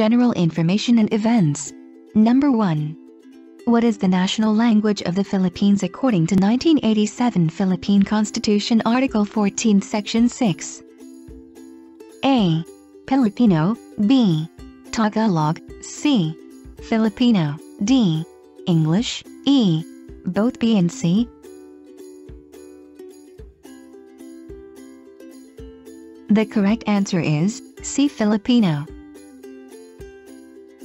General information and events. Number 1. What is the national language of the Philippines according to 1987 Philippine Constitution Article 14 Section 6? A. Filipino. B. Tagalog. C. Filipino. D. English. E. Both B and C. The correct answer is C. Filipino.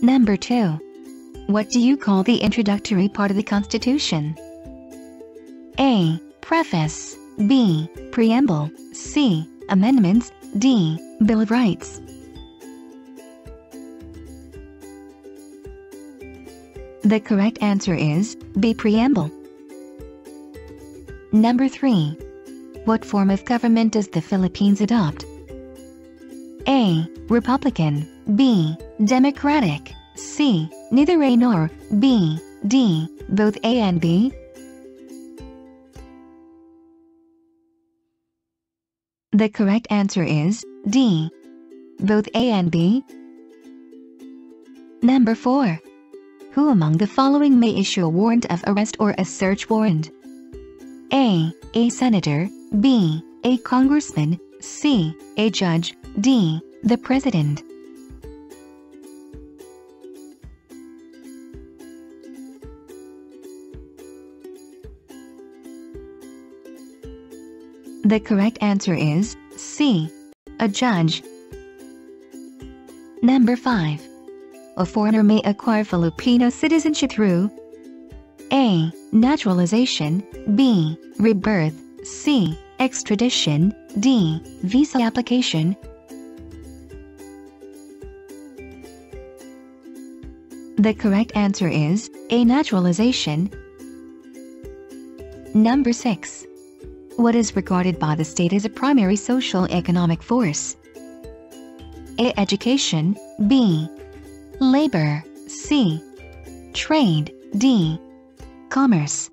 Number 2. What do you call the introductory part of the Constitution? A. Preface. B. Preamble. C. Amendments. D. Bill of Rights. The correct answer is B. Preamble. Number 3. What form of government does the Philippines adopt? A. Republican. B. Democratic. C. Neither A nor B. D. Both A and B. The correct answer is D. Both A and B. Number 4. Who among the following may issue a warrant of arrest or a search warrant? A. A senator. B. A congressman. C. A judge. D. The president. The correct answer is C. A judge. Number 5. A foreigner may acquire Filipino citizenship through A. Naturalization. B. Rebirth. C. Extradition. D. Visa application. The correct answer is A. Naturalization. Number 6. What is regarded by the state as a primary social-economic force? A. Education. B. Labor. C. Trade. D. Commerce.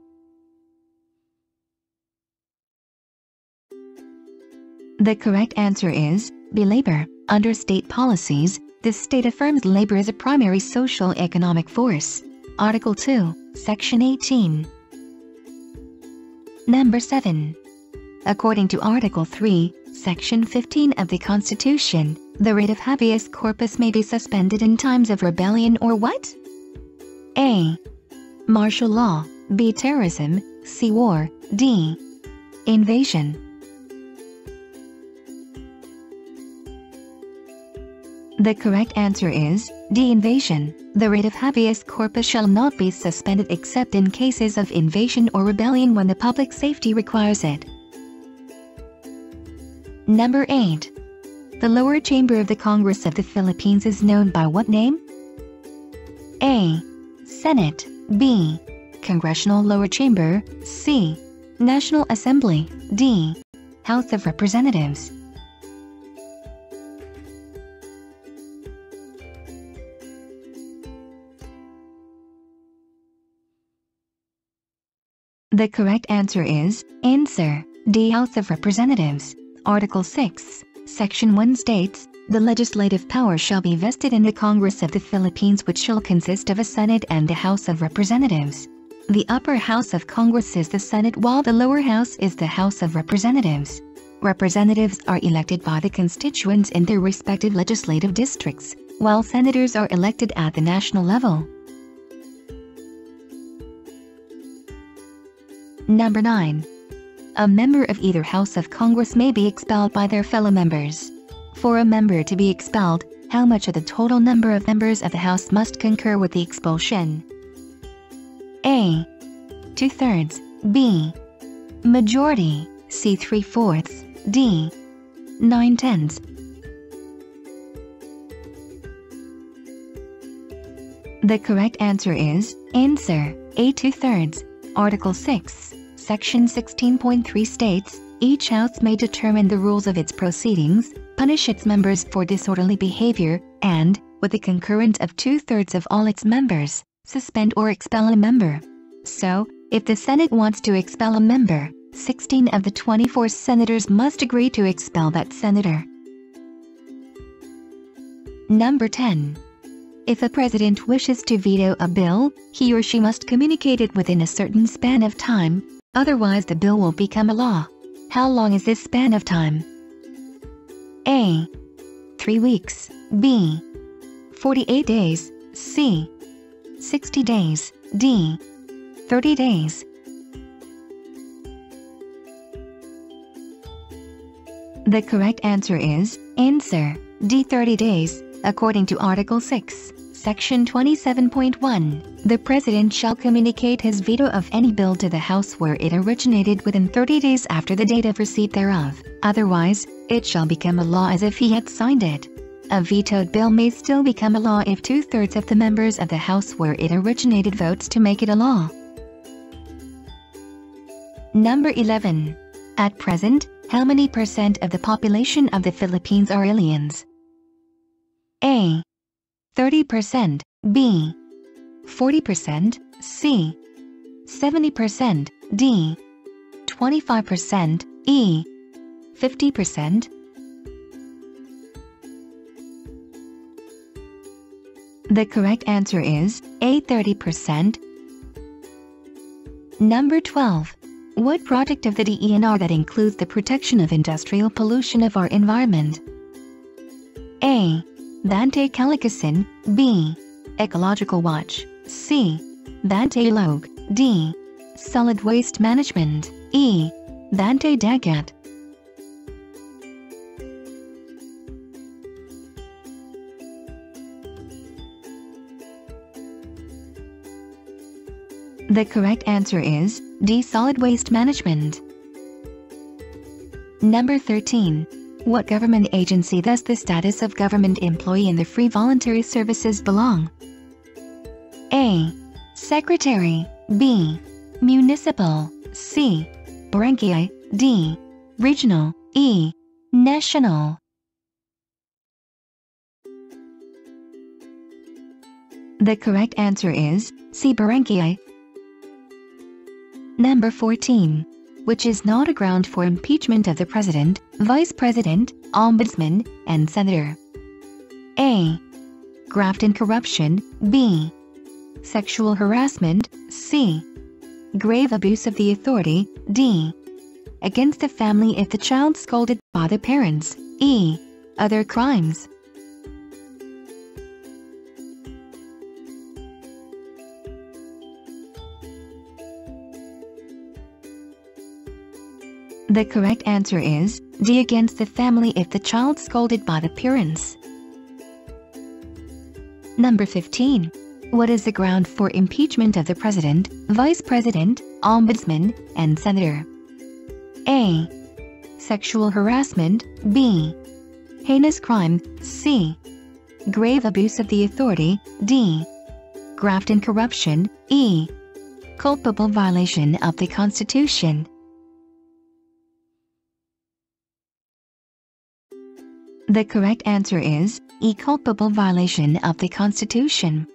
The correct answer is B. Labor. Under state policies, the state affirms labor as a primary social-economic force. Article 2, Section 18. Number 7. According to Article 3, Section 15 of the Constitution, the writ of habeas corpus may be suspended in times of rebellion or what? A. Martial law. B. Terrorism. C. War. D. Invasion. The correct answer is D. Invasion. The writ of habeas corpus shall not be suspended except in cases of invasion or rebellion when the public safety requires it. Number 8. The lower chamber of the Congress of the Philippines is known by what name? A. Senate. B. Congressional lower chamber. C. National Assembly. D. House of Representatives. The correct answer is answer D. House of Representatives. Article 6, Section 1 states, the legislative power shall be vested in the Congress of the Philippines, which shall consist of a Senate and the House of Representatives. The upper house of Congress is the Senate, while the lower house is the House of Representatives. Representatives are elected by the constituents in their respective legislative districts, while senators are elected at the national level. Number 9. A member of either House of Congress may be expelled by their fellow members. For a member to be expelled, how much of the total number of members of the House must concur with the expulsion? A. 2/3. B. Majority. C. 3/4. D. 9/10. The correct answer is answer A. 2/3. Article 6, Section 16.3 states, each House may determine the rules of its proceedings, punish its members for disorderly behavior, and, with the concurrence of 2/3 of all its members, suspend or expel a member. So, if the Senate wants to expel a member, 16 of the 24 senators must agree to expel that senator. Number 10. If a president wishes to veto a bill, he or she must communicate it within a certain span of time, otherwise the bill will become a law. How long is this span of time? A. 3 weeks. B. 48 days. C. 60 days. D. 30 days. The correct answer is answer D. 30 days. According to Article 6, Section 27.1, the President shall communicate his veto of any bill to the House where it originated within 30 days after the date of receipt thereof. Otherwise, it shall become a law as if he had signed it. A vetoed bill may still become a law if 2/3 of the members of the House where it originated votes to make it a law. Number 11. At present, how many percent of the population of the Philippines are aliens? A. 30%, B. 40%, C. 70%, D. 25%, E. 50%. The correct answer is A. 30%. Number 12. What product of the DENR that includes the protection of industrial pollution of our environment? A. Bantay-Calicasin, B. Ecological Watch, C. Bantay-Log, D. Solid Waste Management, E. Bantay-Dagat. The correct answer is D. Solid Waste Management. Number 13. What government agency does the status of government employee in the free voluntary services belong? A. Secretary, B. Municipal, C. Barangay, D. Regional, E. National. The correct answer is C. Barangay. Number 14. Which is not a ground for impeachment of the President, Vice President, Ombudsman, and Senator? A. Graft and corruption, B. Sexual harassment, C. Grave abuse of the authority, D. Against the family if the child scolded by the parents, E. Other crimes. The correct answer is D. Against the family if the child scolded by the parents. Number 15. What is the ground for impeachment of the President, Vice President, Ombudsman, and Senator? A. Sexual harassment, B. Heinous crime, C. Grave abuse of the authority, D. Graft and corruption, E. Culpable violation of the Constitution. The correct answer is E. Culpable violation of the Constitution.